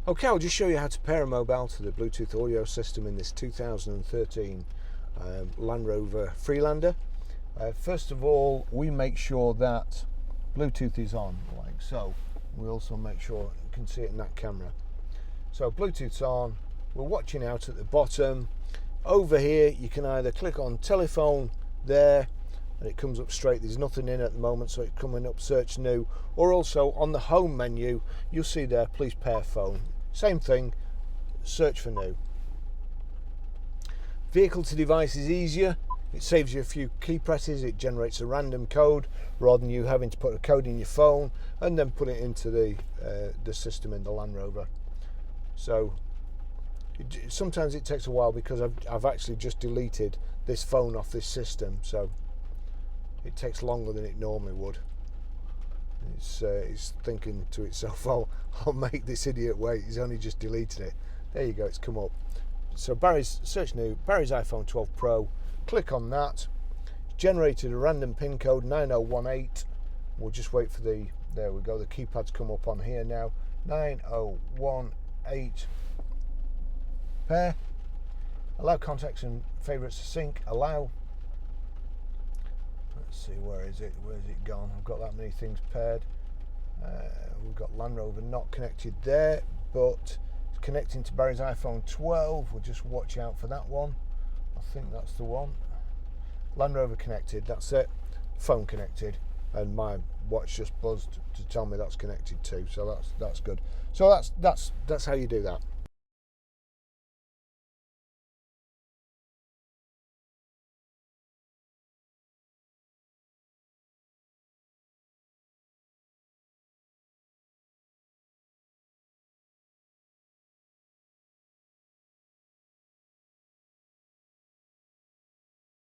Okay, I'll just show you how to pair a mobile to the Bluetooth audio system in this 2013 Land Rover Freelander. First of all, we make sure that Bluetooth is on, like so. We also make sure you can see it in that camera. So Bluetooth's on, we're watching out at the bottom. Over here you can either click on telephone there and it comes up straight, there's nothing in at the moment, so it's coming up search new, or also on the home menu you'll see there please pair phone, same thing, search for new. Vehicle to device is easier, it saves you a few key presses, it generates a random code rather than you having to put a code in your phone and then put it into the system in the Land Rover. So sometimes it takes a while because I've actually just deleted this phone off this system, so it takes longer than it normally would. It's thinking to itself, oh, I'll make this idiot wait, he's only just deleted it. There you go, it's come up. So Barry's search new, Barry's iPhone 12 Pro, click on that, it's generated a random pin code 9018. We'll just wait for there we go, the keypad's come up on here now, 9018. Pair, allow contacts and favourites to sync, allow. Let's see, where's it gone? I've got that many things paired. We've got Land Rover not connected there, but it's connecting to Barry's iPhone 12. We'll just watch out for that one. I think that's the one. Land Rover connected, that's it. Phone connected, and my watch just buzzed to tell me that's connected too, so that's good. So that's how you do that.